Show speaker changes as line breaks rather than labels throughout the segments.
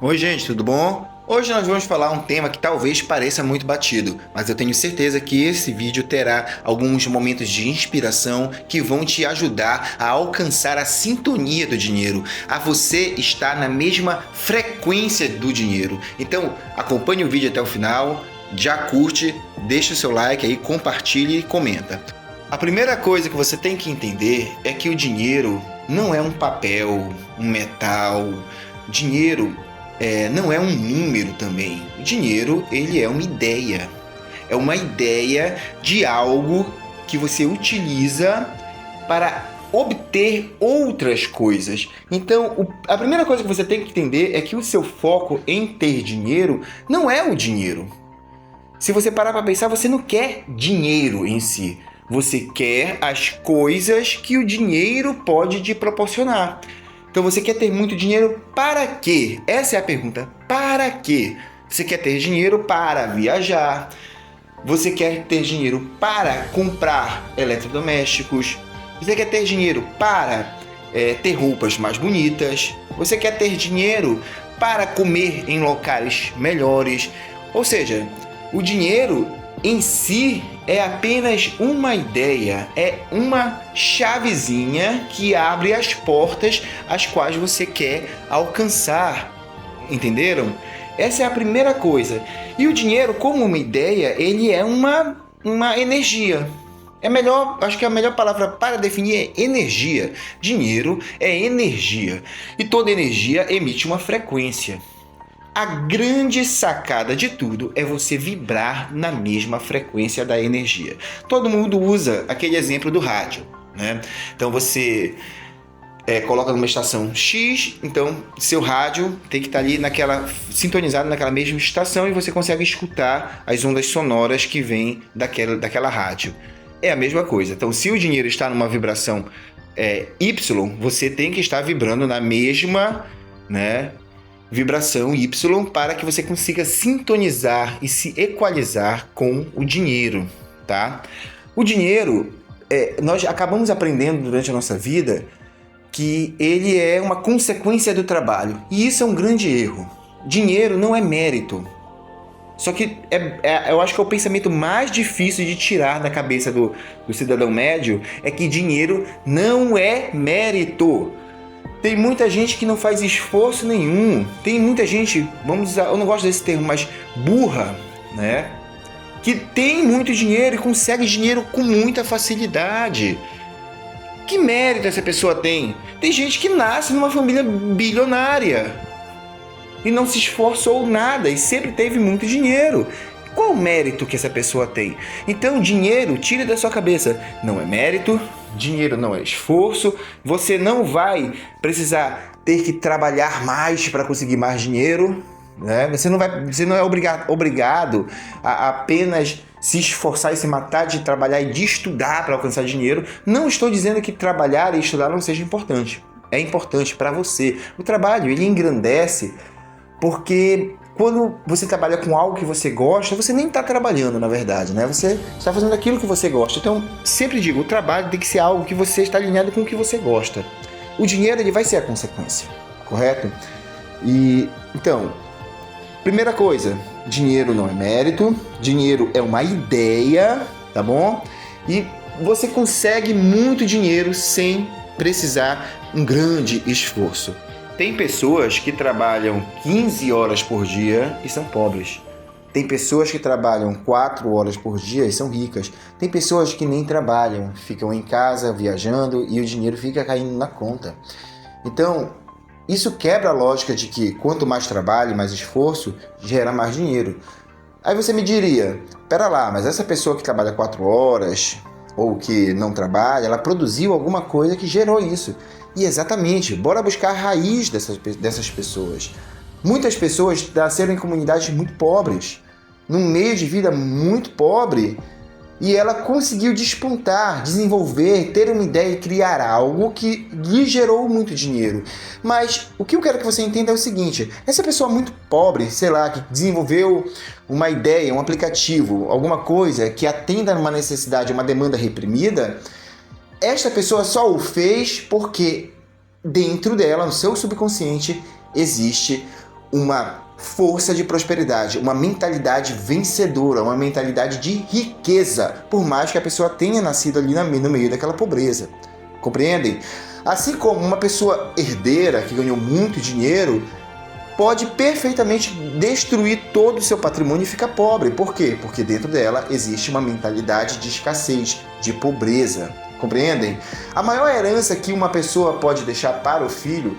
Oi, gente, tudo bom? Hoje nós vamos falar um tema que talvez pareça muito batido, mas eu tenho certeza que esse vídeo terá alguns momentos de inspiração que vão te ajudar a alcançar a sintonia do dinheiro, a você estar na mesma frequência do dinheiro. Então, acompanhe o vídeo até o final, já curte, deixa o seu like aí, compartilhe e comenta. A primeira coisa que você tem que entender é que o dinheiro não é um papel, um metal. Dinheiro não é um número também. O dinheiro, ele é uma ideia. É uma ideia de algo que você utiliza para obter outras coisas. Então, a primeira coisa que você tem que entender é que o seu foco em ter dinheiro não é o dinheiro. Se você parar para pensar, você não quer dinheiro em si. Você quer as coisas que o dinheiro pode te proporcionar. Então você quer ter muito dinheiro para quê? Essa é a pergunta. Para quê? Você quer ter dinheiro para viajar. Você quer ter dinheiro para comprar eletrodomésticos. Você quer ter dinheiro para ter roupas mais bonitas. Você quer ter dinheiro para comer em locais melhores. Ou seja, o dinheiro em si é apenas uma ideia, é uma chavezinha que abre as portas às quais você quer alcançar. Entenderam? Essa é a primeira coisa. E o dinheiro, como uma ideia, ele é uma energia. Acho que a melhor palavra para definir é energia. Dinheiro é energia. E toda energia emite uma frequência. A grande sacada de tudo é você vibrar na mesma frequência da energia. Todo mundo usa aquele exemplo do rádio, né? Então você coloca numa estação X, então seu rádio tem que estar ali sintonizado naquela mesma estação e você consegue escutar as ondas sonoras que vêm daquela rádio. É a mesma coisa. Então, se o dinheiro está numa vibração Y, você tem que estar vibrando na mesma, né, vibração Y para que você consiga sintonizar e se equalizar com o dinheiro, tá? O dinheiro, nós acabamos aprendendo durante a nossa vida que ele é uma consequência do trabalho. E isso é um grande erro. Dinheiro não é mérito. Só que eu acho que é o pensamento mais difícil de tirar da cabeça do cidadão médio é que dinheiro não é mérito. Tem muita gente que não faz esforço nenhum. Tem muita gente, eu não gosto desse termo, mas burra, né? Que tem muito dinheiro e consegue dinheiro com muita facilidade. Que mérito essa pessoa tem? Tem gente que nasce numa família bilionária e não se esforçou nada e sempre teve muito dinheiro. Qual o mérito que essa pessoa tem? Então, dinheiro, tire da sua cabeça. Não é mérito, dinheiro não é esforço, você não vai precisar ter que trabalhar mais para conseguir mais dinheiro, né? Você não é obrigado a apenas se esforçar e se matar de trabalhar e de estudar para alcançar dinheiro. Não estou dizendo que trabalhar e estudar não seja importante. É importante para você. O trabalho, ele engrandece porque quando você trabalha com algo que você gosta, você nem está trabalhando, na verdade, né? Você está fazendo aquilo que você gosta. Então, sempre digo, o trabalho tem que ser algo que você está alinhado com o que você gosta. O dinheiro, ele vai ser a consequência, correto? E, então, primeira coisa, dinheiro não é mérito, dinheiro é uma ideia, tá bom? E você consegue muito dinheiro sem precisar um grande esforço. Tem pessoas que trabalham 15 horas por dia e são pobres. Tem pessoas que trabalham 4 horas por dia e são ricas. Tem pessoas que nem trabalham, ficam em casa viajando e o dinheiro fica caindo na conta. Então, isso quebra a lógica de que quanto mais trabalho, mais esforço, gera mais dinheiro. Aí você me diria, pera lá, mas essa pessoa que trabalha 4 horas ou que não trabalha, ela produziu alguma coisa que gerou isso. E exatamente, bora buscar a raiz dessas pessoas. Muitas pessoas nasceram em comunidades muito pobres, num meio de vida muito pobre, e ela conseguiu despontar, desenvolver, ter uma ideia e criar algo que lhe gerou muito dinheiro. Mas o que eu quero que você entenda é o seguinte, essa pessoa muito pobre, sei lá, que desenvolveu uma ideia, um aplicativo, alguma coisa que atenda a uma necessidade, uma demanda reprimida, esta pessoa só o fez porque dentro dela, no seu subconsciente, existe uma força de prosperidade, uma mentalidade vencedora, uma mentalidade de riqueza, por mais que a pessoa tenha nascido ali no meio daquela pobreza. Compreendem? Assim como uma pessoa herdeira que ganhou muito dinheiro pode perfeitamente destruir todo o seu patrimônio e ficar pobre. Por quê? Porque dentro dela existe uma mentalidade de escassez, de pobreza. Compreendem? A maior herança que uma pessoa pode deixar para o filho,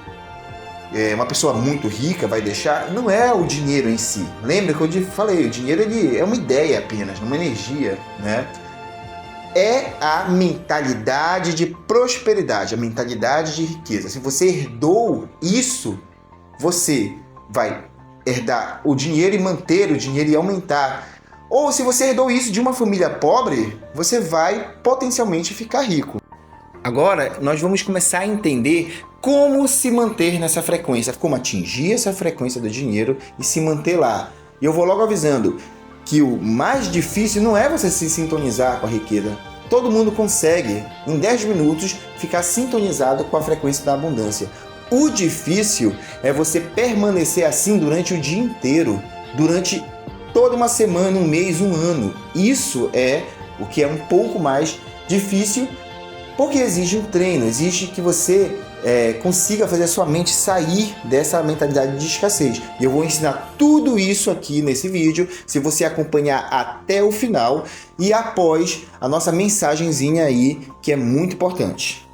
uma pessoa muito rica vai deixar, não é o dinheiro em si. Lembra que eu falei, o dinheiro ele é uma ideia apenas, uma energia, né? É a mentalidade de prosperidade, a mentalidade de riqueza. Se você herdou isso, você vai herdar o dinheiro e manter o dinheiro e aumentar. Ou se você herdou isso de uma família pobre, você vai potencialmente ficar rico. Agora, nós vamos começar a entender como se manter nessa frequência, como atingir essa frequência do dinheiro e se manter lá. E eu vou logo avisando que o mais difícil não é você se sintonizar com a riqueza. Todo mundo consegue, em 10 minutos, ficar sintonizado com a frequência da abundância. O difícil é você permanecer assim durante o dia inteiro, durante toda uma semana, um mês, um ano. Isso é o que é um pouco mais difícil, porque exige um treino, exige que você consiga fazer a sua mente sair dessa mentalidade de escassez. E eu vou ensinar tudo isso aqui nesse vídeo, se você acompanhar até o final e após a nossa mensagenzinha aí, que é muito importante.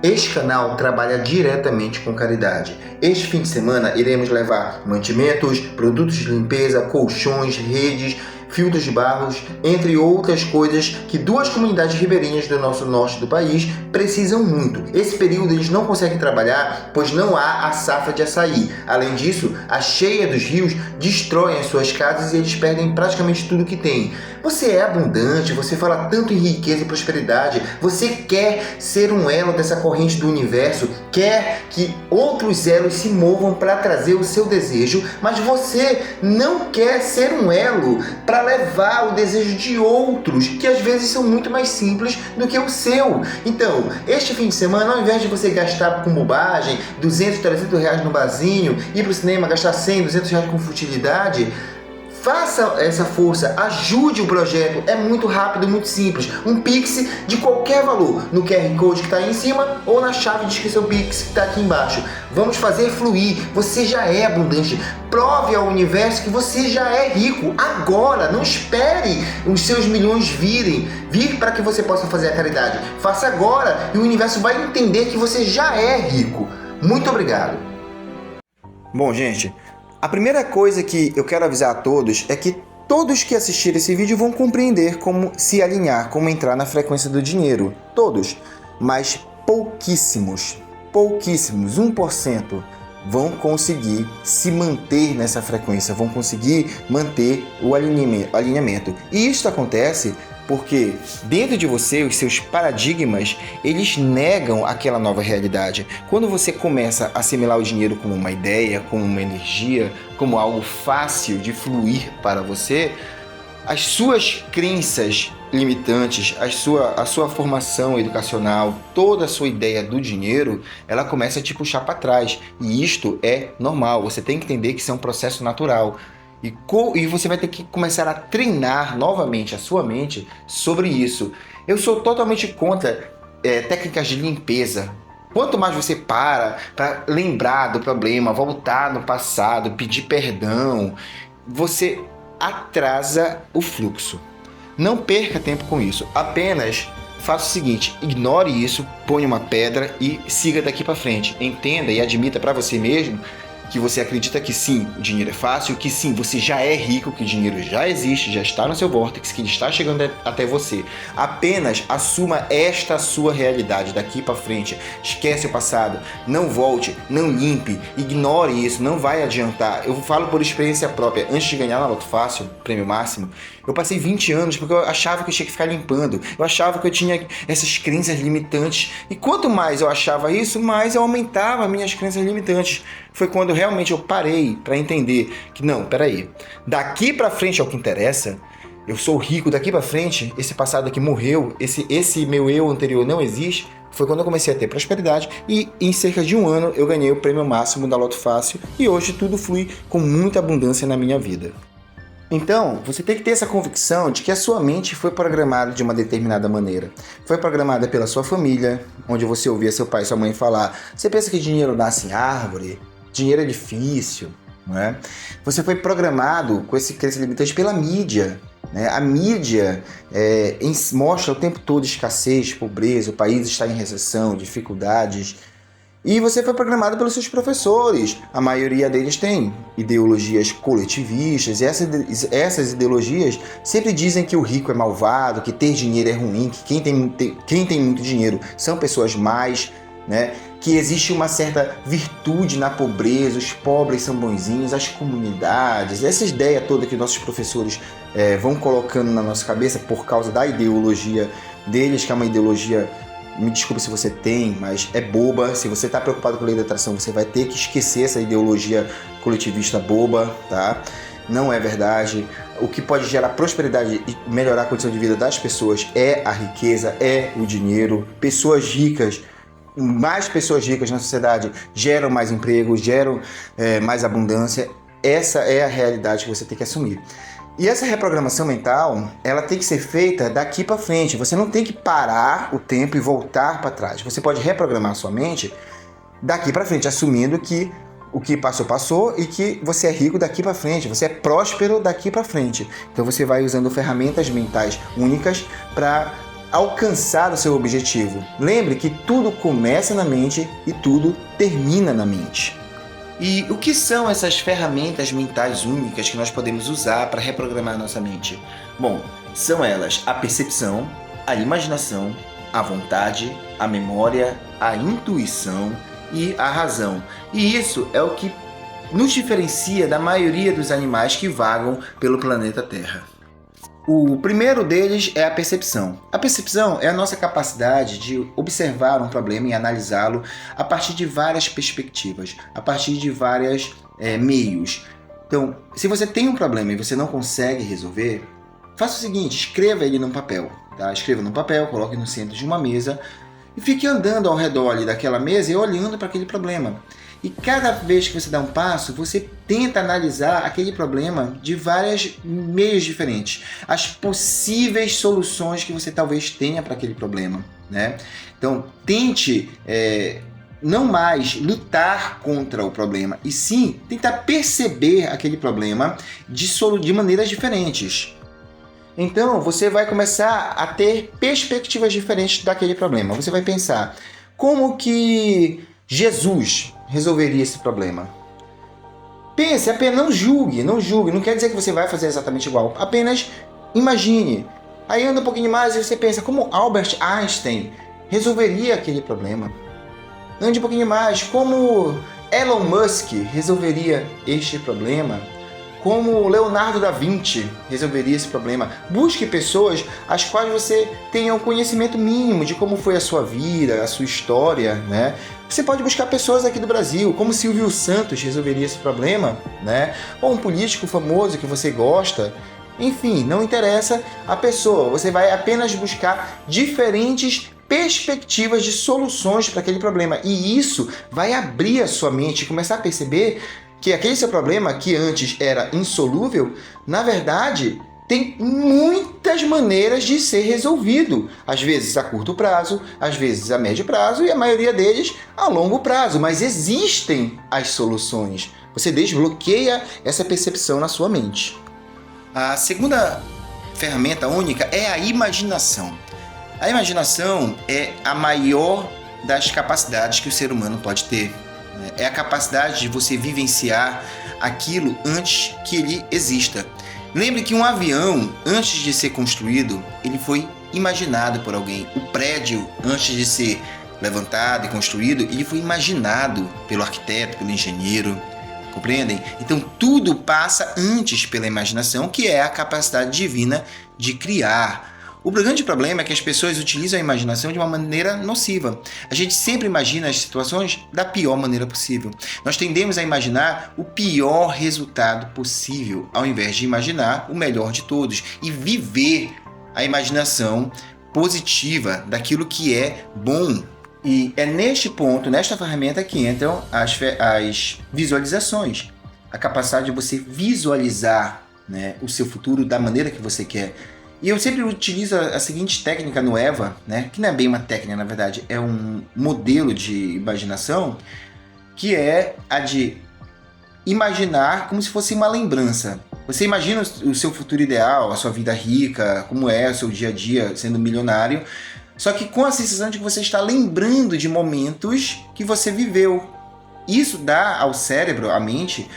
Este canal trabalha diretamente com caridade. Este fim de semana iremos levar mantimentos, produtos de limpeza, colchões, redes, filtros de barros, entre outras coisas que 2 comunidades ribeirinhas do nosso norte do país precisam muito. Esse período eles não conseguem trabalhar, pois não há a safra de açaí. Além disso, a cheia dos rios destrói as suas casas e eles perdem praticamente tudo que têm. Você é abundante, você fala tanto em riqueza e prosperidade, você quer ser um elo dessa corrente do universo, quer que outros elos se movam para trazer o seu desejo, mas você não quer ser um elo para levar o desejo de outros, que às vezes são muito mais simples do que o seu. Então, este fim de semana, ao invés de você gastar com bobagem, 200, 300 reais no barzinho, ir para o cinema, gastar 100, 200 reais com futilidade, faça essa força, ajude o projeto, é muito rápido, muito simples. Um Pix de qualquer valor, no QR Code que está aí em cima ou na chave de inscrição Pix que está aqui embaixo. Vamos fazer fluir, você já é abundante. Prove ao universo que você já é rico agora, não espere os seus milhões vir para que você possa fazer a caridade. Faça agora e o universo vai entender que você já é rico. Muito obrigado. Bom, gente, a primeira coisa que eu quero avisar a todos é que todos que assistirem esse vídeo vão compreender como se alinhar, como entrar na frequência do dinheiro. Todos. Mas pouquíssimos, 1% vão conseguir se manter nessa frequência, vão conseguir manter o alinhamento. E isso acontece porque dentro de você, os seus paradigmas, eles negam aquela nova realidade. Quando você começa a assimilar o dinheiro como uma ideia, como uma energia, como algo fácil de fluir para você, as suas crenças limitantes, a sua formação educacional, toda a sua ideia do dinheiro, ela começa a te puxar para trás. E isto é normal, você tem que entender que isso é um processo natural. E você vai ter que começar a treinar novamente a sua mente sobre isso. Eu sou totalmente contra técnicas de limpeza. Quanto mais você para lembrar do problema, voltar no passado, pedir perdão, você atrasa o fluxo. Não perca tempo com isso. Apenas faça o seguinte, ignore isso, ponha uma pedra e siga daqui para frente. Entenda e admita para você mesmo que você acredita que sim, o dinheiro é fácil, que sim, você já é rico, que o dinheiro já existe, já está no seu vórtice, que ele está chegando até você. Apenas assuma esta sua realidade daqui para frente. Esquece o passado, não volte, não limpe, ignore isso, não vai adiantar. Eu falo por experiência própria. Antes de ganhar na Loto Fácil, prêmio máximo, eu passei 20 anos porque eu achava que eu tinha que ficar limpando. Eu achava que eu tinha essas crenças limitantes. E quanto mais eu achava isso, mais eu aumentava minhas crenças limitantes. Foi quando realmente eu parei para entender que não, peraí, daqui para frente é o que interessa, eu sou rico, daqui para frente, esse passado aqui morreu, esse meu eu anterior não existe, Foi quando eu comecei a ter prosperidade e em cerca de um ano eu ganhei o prêmio máximo da Loto Fácil e hoje tudo flui com muita abundância na minha vida. Então, você tem que ter essa convicção de que a sua mente foi programada de uma determinada maneira. Foi programada pela sua família, onde você ouvia seu pai e sua mãe falar: você pensa que dinheiro nasce em árvore? Dinheiro é difícil, não é? Você foi programado com esse crença limitante pela mídia. A mídia mostra o tempo todo escassez, pobreza, o país está em recessão, dificuldades. E você foi programado pelos seus professores. A maioria deles tem ideologias coletivistas. E essas ideologias sempre dizem que o rico é malvado, que ter dinheiro é ruim, que quem tem muito dinheiro são pessoas más, né? Que existe uma certa virtude na pobreza, os pobres são bonzinhos, as comunidades. Essa ideia toda que nossos professores vão colocando na nossa cabeça por causa da ideologia deles, que é uma ideologia... Me desculpe se você tem, mas é boba. Se você está preocupado com a lei da atração, você vai ter que esquecer essa ideologia coletivista boba, tá? Não é verdade. O que pode gerar prosperidade e melhorar a condição de vida das pessoas é a riqueza, é o dinheiro. Mais pessoas ricas na sociedade geram mais emprego, geram mais abundância. Essa é a realidade que você tem que assumir. E essa reprogramação mental, ela tem que ser feita daqui para frente. Você não tem que parar o tempo e voltar para trás. Você pode reprogramar a sua mente daqui para frente, assumindo que o que passou e que você é rico daqui para frente, você é próspero daqui para frente. Então você vai usando ferramentas mentais únicas para alcançar o seu objetivo. Lembre que tudo começa na mente e tudo termina na mente. E o que são essas ferramentas mentais únicas que nós podemos usar para reprogramar nossa mente? Bom, são elas a percepção, a imaginação, a vontade, a memória, a intuição e a razão. E isso é o que nos diferencia da maioria dos animais que vagam pelo planeta Terra. O primeiro deles é a percepção. A percepção é a nossa capacidade de observar um problema e analisá-lo a partir de várias perspectivas, a partir de vários meios. Então, se você tem um problema e você não consegue resolver, faça o seguinte, escreva ele num papel. Tá? Escreva num papel, coloque no centro de uma mesa e fique andando ao redor ali daquela mesa e olhando para aquele problema. E cada vez que você dá um passo, você tenta analisar aquele problema de vários meios diferentes. As possíveis soluções que você talvez tenha para aquele problema, né? Então, tente não mais lutar contra o problema, e sim tentar perceber aquele problema de maneiras diferentes. Então, você vai começar a ter perspectivas diferentes daquele problema. Você vai pensar, como que Jesus resolveria esse problema? Pense, apenas não julgue, não quer dizer que você vai fazer exatamente igual, apenas imagine. Aí anda um pouquinho mais e você pensa, como Albert Einstein resolveria aquele problema? Ande um pouquinho mais, como Elon Musk resolveria este problema? Como Leonardo da Vinci resolveria esse problema? Busque pessoas as quais você tenha um conhecimento mínimo de como foi a sua vida, a sua história, né? Você pode buscar pessoas aqui do Brasil, como Silvio Santos resolveria esse problema, né? Ou um político famoso que você gosta. Enfim, não interessa a pessoa, você vai apenas buscar diferentes perspectivas de soluções para aquele problema. E isso vai abrir a sua mente e começar a perceber que aquele seu problema, que antes era insolúvel, na verdade, tem muitas maneiras de ser resolvido. Às vezes a curto prazo, às vezes a médio prazo e a maioria deles a longo prazo. Mas existem as soluções. Você desbloqueia essa percepção na sua mente. A segunda ferramenta única é a imaginação. A imaginação é a maior das capacidades que o ser humano pode ter. É a capacidade de você vivenciar aquilo antes que ele exista. Lembre que um avião, antes de ser construído, ele foi imaginado por alguém. O prédio, antes de ser levantado e construído, ele foi imaginado pelo arquiteto, pelo engenheiro. Compreendem? Então tudo passa antes pela imaginação, que é a capacidade divina de criar. O grande problema é que as pessoas utilizam a imaginação de uma maneira nociva. A gente sempre imagina as situações da pior maneira possível. Nós tendemos a imaginar o pior resultado possível, ao invés de imaginar o melhor de todos e viver a imaginação positiva daquilo que é bom, E é neste ponto, nesta ferramenta, que entram as visualizações. A capacidade de você visualizar, né, o seu futuro da maneira que você quer. E eu sempre utilizo a seguinte técnica no EVA, né, que não é bem uma técnica, na verdade, é um modelo de imaginação, que é a de imaginar como se fosse uma lembrança. Você imagina o seu futuro ideal, a sua vida rica, como é o seu dia a dia sendo milionário, só que com a sensação de que você está lembrando de momentos que você viveu. Isso dá ao cérebro, à mente,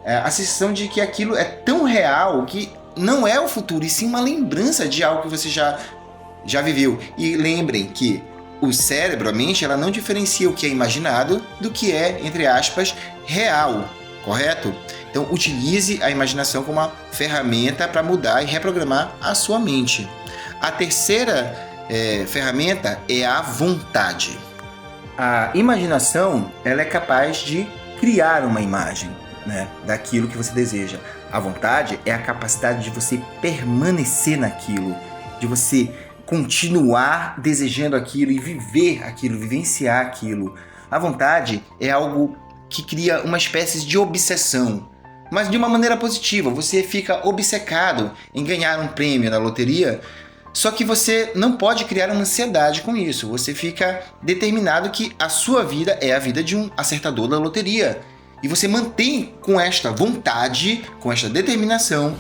a sensação de que aquilo é tão real que não é o futuro, e sim uma lembrança de algo que você já viveu. E lembrem que o cérebro, a mente, ela não diferencia o que é imaginado do que é, entre aspas, real, correto? Então utilize a imaginação como uma ferramenta para mudar e reprogramar a sua mente. A terceira ferramenta é a vontade. A imaginação, ela é capaz de criar uma imagem, né, daquilo que você deseja. A vontade é a capacidade de você permanecer naquilo, de você continuar desejando aquilo e viver aquilo, vivenciar aquilo. A vontade é algo que cria uma espécie de obsessão, mas de uma maneira positiva. Você fica obcecado em ganhar um prêmio na loteria, só que você não pode criar uma ansiedade com isso. Você fica determinado que a sua vida é a vida de um acertador da loteria. E você mantém com esta vontade, com esta determinação,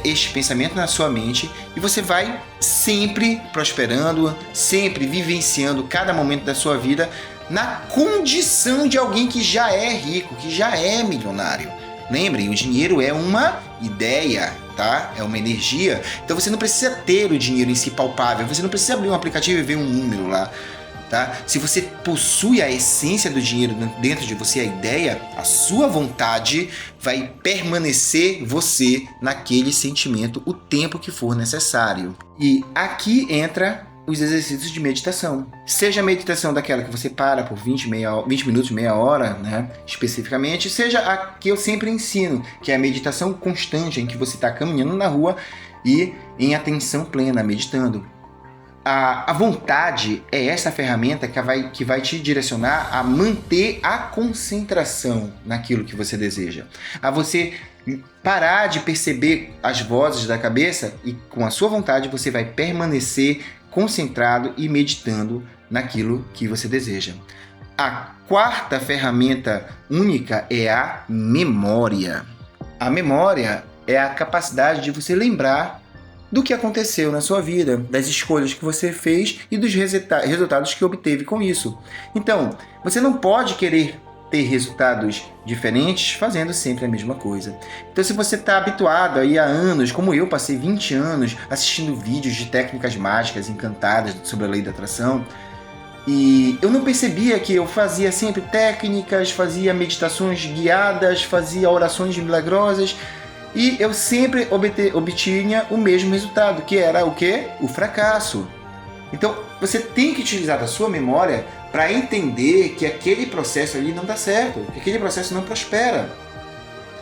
este pensamento na sua mente, e você vai sempre prosperando, sempre vivenciando cada momento da sua vida na condição de alguém que já é rico, que já é milionário. Lembrem, o dinheiro é uma ideia, tá? É uma energia. Então você não precisa ter o dinheiro em si palpável, você não precisa abrir um aplicativo e ver um número lá, tá? Se você possui a essência do dinheiro dentro de você, a ideia, a sua vontade vai permanecer você naquele sentimento o tempo que for necessário. E aqui entra os exercícios de meditação. Seja a meditação daquela que você para por 20 minutos, meia hora, né, especificamente, seja a que eu sempre ensino, que é a meditação constante, em que você está caminhando na rua e em atenção plena, meditando. A vontade é essa ferramenta que vai te direcionar a manter a concentração naquilo que você deseja. A você parar de perceber as vozes da cabeça, e com a sua vontade você vai permanecer concentrado e meditando naquilo que você deseja. A quarta ferramenta única é a memória. A memória é a capacidade de você lembrar do que aconteceu na sua vida, das escolhas que você fez e dos resultados que obteve com isso. Então, você não pode querer ter resultados diferentes fazendo sempre a mesma coisa. Então, se você está habituado aí há anos, como eu, passei 20 anos assistindo vídeos de técnicas mágicas encantadas sobre a lei da atração, e eu não percebia que eu fazia sempre técnicas, fazia meditações guiadas, fazia orações milagrosas, e eu sempre obtinha o mesmo resultado, que era o quê? O fracasso. Então, você tem que utilizar a sua memória para entender que aquele processo ali não dá certo, que aquele processo não prospera.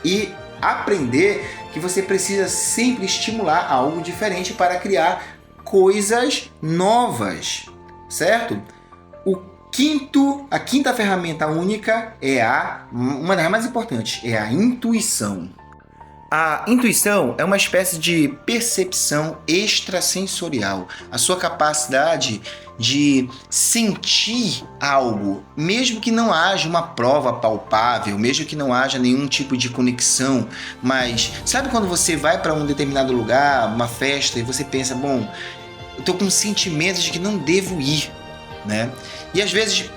E aprender que você precisa sempre estimular algo diferente para criar coisas novas, certo? A quinta ferramenta única é uma das mais importantes, é a intuição. A intuição é uma espécie de percepção extrasensorial, a sua capacidade de sentir algo, mesmo que não haja uma prova palpável, mesmo que não haja nenhum tipo de conexão, mas sabe quando você vai para um determinado lugar, uma festa, e você pensa, bom, eu estou com sentimentos de que não devo ir, né? E às vezes,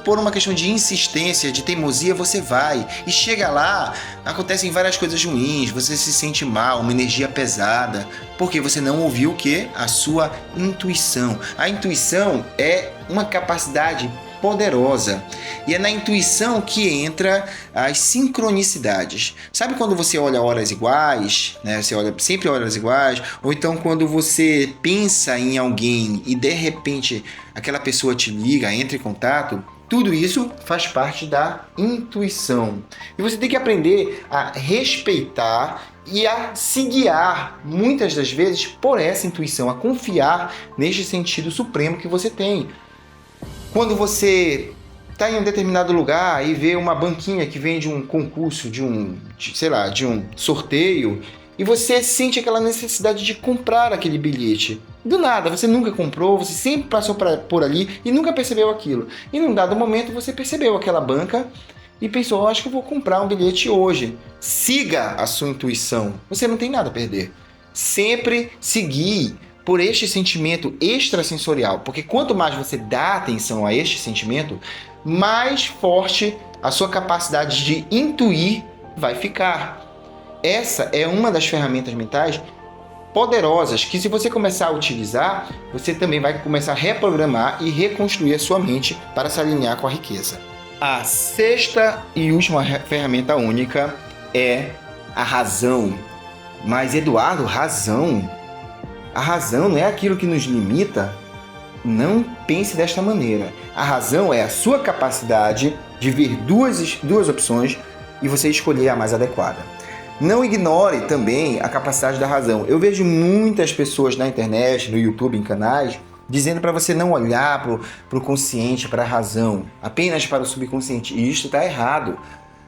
por uma questão de insistência, de teimosia, você vai. E chega lá, acontecem várias coisas ruins, você se sente mal, uma energia pesada, porque você não ouviu o quê? A sua intuição. A intuição é uma capacidade poderosa. E é na intuição que entra as sincronicidades. Sabe quando você olha horas iguais, né? Você olha sempre horas iguais, ou então quando você pensa em alguém e de repente aquela pessoa te liga, entra em contato, tudo isso faz parte da intuição. E você tem que aprender a respeitar e a se guiar, muitas das vezes, por essa intuição, a confiar neste sentido supremo que você tem. Quando você está em um determinado lugar e vê uma banquinha que vem de um concurso, de um sorteio, e você sente aquela necessidade de comprar aquele bilhete. Do nada, você nunca comprou, você sempre passou por ali e nunca percebeu aquilo. E num dado momento você percebeu aquela banca e pensou, acho que eu vou comprar um bilhete hoje. Siga a sua intuição, você não tem nada a perder. Sempre seguir por este sentimento extrasensorial, porque quanto mais você dá atenção a este sentimento, mais forte a sua capacidade de intuir vai ficar. Essa é uma das ferramentas mentais poderosas que, se você começar a utilizar, você também vai começar a reprogramar e reconstruir a sua mente para se alinhar com a riqueza. A sexta e última ferramenta única é a razão. Mas, Eduardo, razão? A razão não é aquilo que nos limita? Não pense desta maneira. A razão é a sua capacidade de ver duas opções e você escolher a mais adequada. Não ignore também a capacidade da razão. Eu vejo muitas pessoas na internet, no YouTube, em canais, dizendo para você não olhar para o consciente, para a razão, apenas para o subconsciente. E isso está errado.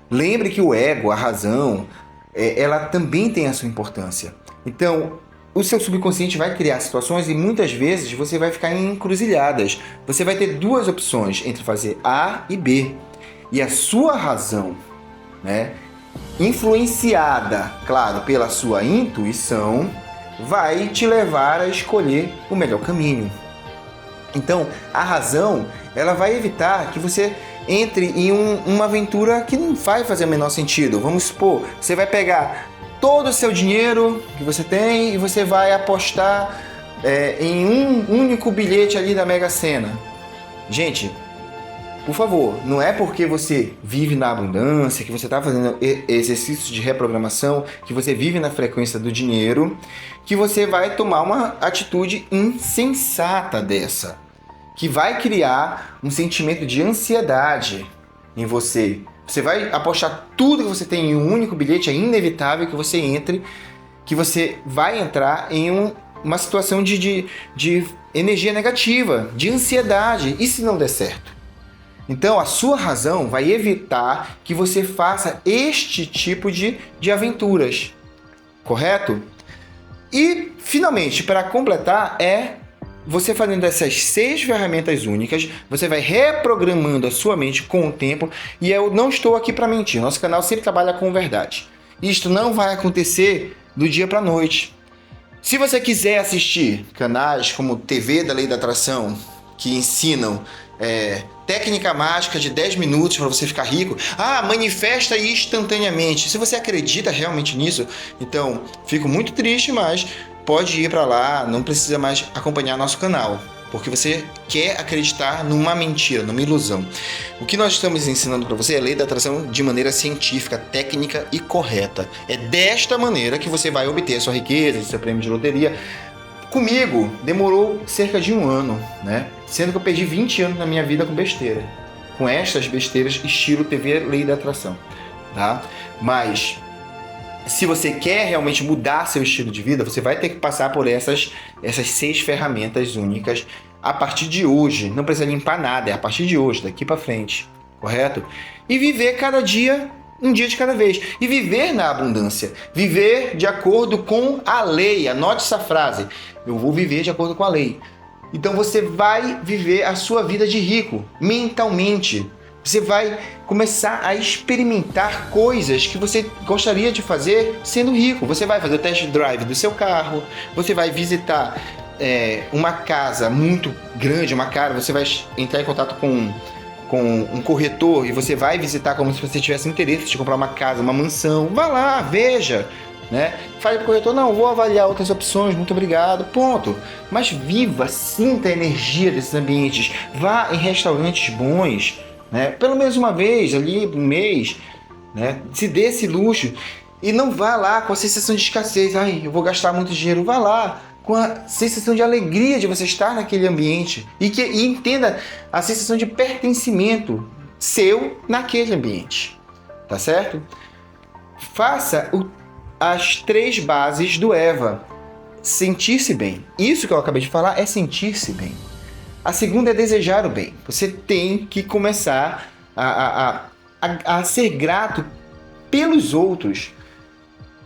Lembre que o ego, a razão, ela também tem a sua importância. Então, o seu subconsciente vai criar situações e muitas vezes você vai ficar em encruzilhadas. Você vai ter duas opções entre fazer A e B. E a sua razão, né, influenciada, claro, pela sua intuição, vai te levar a escolher o melhor caminho. Então, a razão, ela vai evitar que você entre em uma aventura que não vai fazer o menor sentido. Vamos supor, você vai pegar todo o seu dinheiro que você tem e você vai apostar em um único bilhete ali da Mega Sena. Gente, por favor, não é porque você vive na abundância, que você está fazendo exercícios de reprogramação, que você vive na frequência do dinheiro, que você vai tomar uma atitude insensata dessa, que vai criar um sentimento de ansiedade em você. Você vai apostar tudo que você tem em um único bilhete, é inevitável que você entre, que você vai entrar em uma situação de energia negativa, de ansiedade. E se não der certo? Então, a sua razão vai evitar que você faça este tipo de aventuras, correto? E, finalmente, para completar, você fazendo essas 6 ferramentas únicas, você vai reprogramando a sua mente com o tempo. E eu não estou aqui para mentir, nosso canal sempre trabalha com verdade. Isto não vai acontecer do dia para a noite. Se você quiser assistir canais como TV da Lei da Atração, que ensinam técnica mágica de 10 minutos para você ficar rico, manifesta instantaneamente. Se você acredita realmente nisso, então fico muito triste, mas pode ir para lá, não precisa mais acompanhar nosso canal, porque você quer acreditar numa mentira, numa ilusão. O que nós estamos ensinando para você é a lei da atração de maneira científica, técnica e correta. É desta maneira que você vai obter a sua riqueza, seu prêmio de loteria. Comigo, demorou cerca de 1 ano, né? Sendo que eu perdi 20 anos na minha vida com besteira. Com estas besteiras, estilo TV Lei da Atração, tá? Mas se você quer realmente mudar seu estilo de vida, você vai ter que passar por essas 6 ferramentas únicas a partir de hoje. Não precisa limpar nada, é a partir de hoje, daqui para frente, correto? E viver cada dia, um dia de cada vez. E viver na abundância. Viver de acordo com a lei. Anote essa frase. Eu vou viver de acordo com a lei. Então você vai viver a sua vida de rico, mentalmente. Você vai começar a experimentar coisas que você gostaria de fazer sendo rico. Você vai fazer o test drive do seu carro, você vai visitar uma casa muito grande, uma cara, você vai entrar em contato com um corretor e você vai visitar como se você tivesse interesse de comprar uma casa, uma mansão. Vá lá, veja, né? Fale para o corretor, não, vou avaliar outras opções, muito obrigado, ponto. Mas viva, sinta a energia desses ambientes, vá em restaurantes bons, né? Pelo menos uma vez ali no mês, né? Se dê esse luxo e não vá lá com a sensação de escassez, eu vou gastar muito dinheiro. Vá lá com a sensação de alegria de você estar naquele ambiente e entenda a sensação de pertencimento seu naquele ambiente, tá certo? Faça as 3 bases do EVA. Sentir-se bem. Isso que eu acabei de falar é sentir-se bem. A segunda é desejar o bem. Você tem que começar a ser grato pelos outros.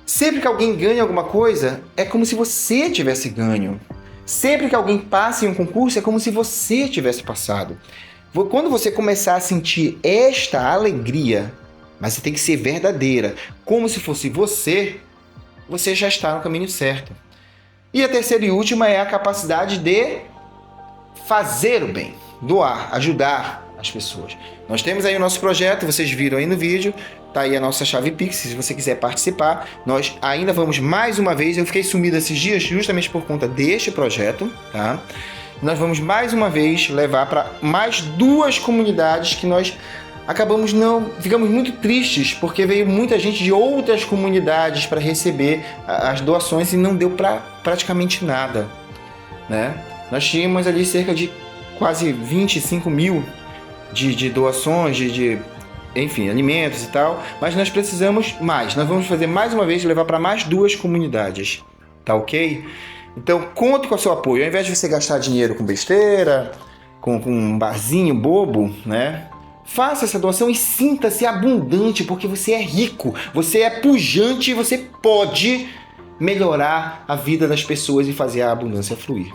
Sempre que alguém ganha alguma coisa, é como se você tivesse ganho. Sempre que alguém passa em um concurso, é como se você tivesse passado. Quando você começar a sentir esta alegria, mas você tem que ser verdadeira, como se fosse você, você já está no caminho certo. E a terceira e última é a capacidade de fazer o bem, doar, ajudar as pessoas. Nós temos aí o nosso projeto, vocês viram aí no vídeo, tá aí a nossa chave Pix, se você quiser participar. Nós ainda vamos mais uma vez, eu fiquei sumido esses dias justamente por conta deste projeto, tá? Nós vamos mais uma vez levar para mais 2 comunidades que nós ficamos muito tristes porque veio muita gente de outras comunidades para receber as doações e não deu para praticamente nada, né? Nós tínhamos ali cerca de quase 25 mil de doações, enfim, alimentos e tal, mas nós precisamos mais. Nós vamos fazer mais uma vez, levar para mais 2 comunidades, tá ok? Então, conte com o seu apoio. Ao invés de você gastar dinheiro com besteira, com um barzinho bobo, né? Faça essa doação e sinta-se abundante, porque você é rico, você é pujante e você pode melhorar a vida das pessoas e fazer a abundância fluir.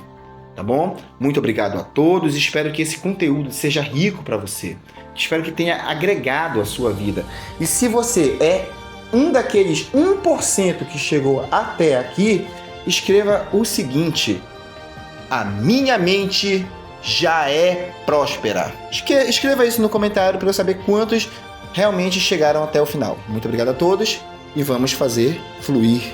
Tá bom? Muito obrigado a todos. Espero que esse conteúdo seja rico para você. Espero que tenha agregado a sua vida. E se você é um daqueles 1% que chegou até aqui, escreva o seguinte: a minha mente já é próspera. Escreva isso no comentário para eu saber quantos realmente chegaram até o final. Muito obrigado a todos e vamos fazer fluir.